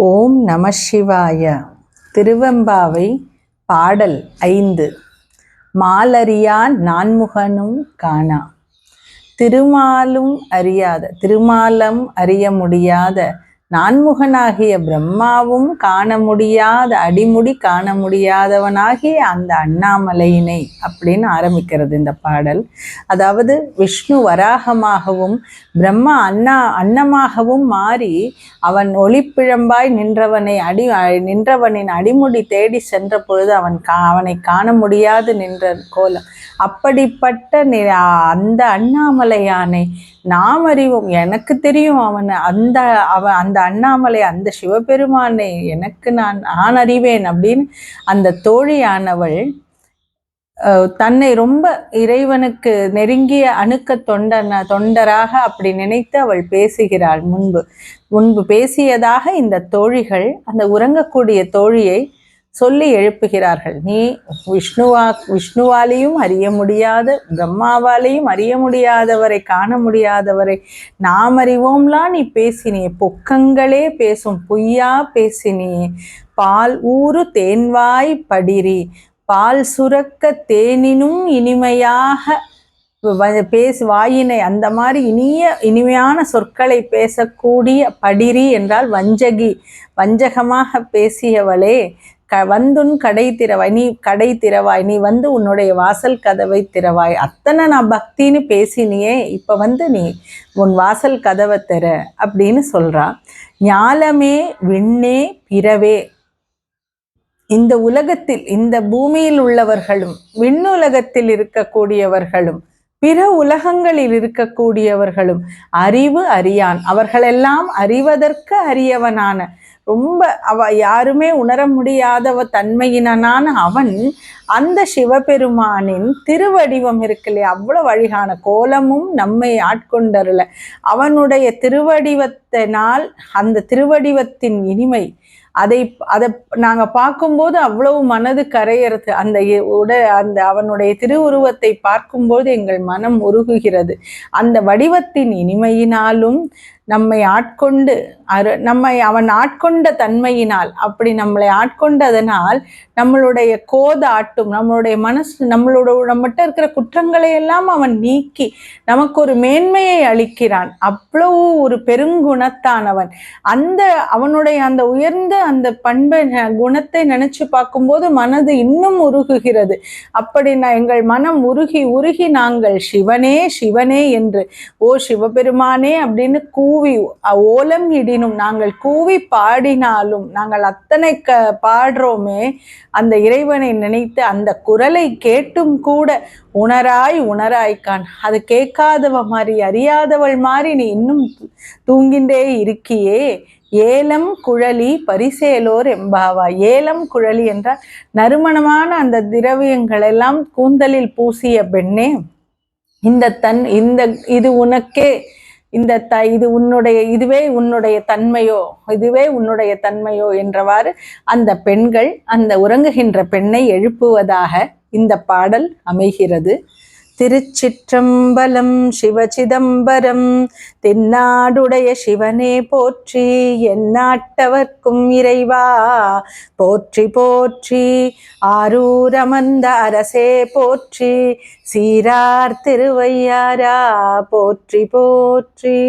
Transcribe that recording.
ஓம் நம சிவாய. திருவெம்பாவை பாடல் 5. மாலறியான் நான்முகனும் காணா. திருமாலும் அறிய முடியாத நான்முகனாகிய பிரம்மாவும் காண முடியாத அடிமுடி காண முடியாதவனாகிய அந்த அண்ணாமலையினை அப்படின்னு ஆரம்பிக்கிறது இந்த பாடல். அதாவது விஷ்ணு வராகமாகவும் பிரம்மா அன்னமாகவும் மாறி அவன் ஒளிப்பிழம்பாய் நின்றவனின் அடிமுடி தேடி சென்ற பொழுது அவனை காண முடியாது நின்ற கோலம். அப்படிப்பட்ட அந்த அண்ணாமலையானை நாம் அறிவோம். எனக்கு தெரியும் அந்த அண்ணாமலை, அந்த சிவபெருமானை நான் அறிவேன் அப்படின்னு அந்த தோழியானவள் தன்னை ரொம்ப இறைவனுக்கு நெருங்கிய அணுக்க தொண்டராக அப்படி நினைத்து அவள் பேசுகிறாள். முன்பு பேசியதாக இந்த தோழிகள் அந்த உறங்கக்கூடிய தோழியை சொல்லி எழுப்புகிறார்கள். நீ விஷ்ணுவாலையும் அறிய முடியாத, பிரம்மாவாலையும் அறிய முடியாதவரை, காண முடியாதவரை நாம் அறிவோம்லாம் நீ பேசினியே, பொக்கங்களே பேசும் பொய்யா பேசினியே. பால் ஊறு தேன்வாய் படிரி, பால் சுரக்க தேனினும் இனிமையாக வாயினை அந்த மாதிரி இனிமையான சொற்களை பேசக்கூடிய படிரி என்றால் வஞ்சகமாக பேசியவளே, வந்துன் கடை திறவாய், நீ வந்து உன்னுடைய வாசல் கதவை திறவாய். அத்தனை நான் பக்தின்னு பேசினியே, இப்ப நீ உன் வாசல் கதவை திற அப்படின்னு சொல்றா. ஞாலமே விண்ணே பிறவே, இந்த உலகத்தில், இந்த பூமியில் உள்ளவர்களும் விண்ணுலகத்தில் இருக்கக்கூடியவர்களும் பிற உலகங்களில் இருக்கக்கூடியவர்களும் அறிவு அறியான், அவர்களெல்லாம் அறிவதற்கு அறியவனான, ரொம்ப யாருமே உணர முடியாதவ தன்மையினான அவன் அந்த சிவபெருமானின் திருவடிவம் இருக்குல்லையே, அவ்வளவு அழகான கோலமும் நம்மை ஆட்கொண்டருள. அவனுடைய திருவடிவத்தினால், அந்த திருவடிவத்தின் இனிமை அதை நாங்கள் பார்க்கும்போது அவ்வளவு மனது கரையிறது. அந்த அவனுடைய திருவுருவத்தை பார்க்கும்போது எங்கள் மனம் உருகுகிறது. அந்த வடிவத்தின் இனிமையினாலும் நம்மை ஆட்கொண்டு அவன் ஆட்கொண்ட தன்மையினால், அப்படி நம்மளை ஆட்கொண்டதனால் நம்மளுடைய கோதாட்டும், நம்மளுடைய மனசு, நம்மகிட்ட இருக்கிற குற்றங்களை எல்லாம் அவன் நீக்கி நமக்கு ஒரு மேன்மையை அளிக்கிறான். அவ்வளவு ஒரு பெருங்குணத்தானவன். அவனுடைய அந்த உயர்ந்த அந்த பண்பை, குணத்தை நினைச்சு பார்க்கும்போது மனது இன்னும் உருகுகிறது. அப்படி எங்கள் மனம் உருகி உருகி நாங்கள் சிவனே சிவனே என்று, ஓ சிவபெருமானே அப்படின்னு ஓலம் இடினும், நாங்கள் கூவி பாடினாலும், நாங்கள் அத்தனை பாடுறோமே, அந்த இறைவனை நினைத்து அந்த குரலை கேட்டும் கூட உணராய்க்கான். அது கேட்காதவ மாதிரி, அறியாதவள் மாதிரி நீ இன்னும் தூங்கின்றே இருக்கியே. ஏலம் குழலி பரிசேலோர் எம்பாவா. ஏலம் குழலி என்றால் நறுமணமான அந்த திரவியங்கள் எல்லாம் கூந்தலில் பூசிய பெண்ணே, இது உனக்கே, இதுவே உன்னுடைய தன்மையோ என்றவாறு அந்த பெண்கள் அந்த உறங்குகின்ற பெண்ணை எழுப்புவதாக இந்த பாடல் அமைகிறது. திருச்சிற்றம்பலம். சிவசிதம்பரம். தென்னாடுடைய சிவனே போற்றி, எந்நாட்டவர்க்கும் இறைவா போற்றி போற்றி. ஆரூரமர்ந்த அரசே போற்றி, சீரார் திருவையாரா போற்றி போற்றி.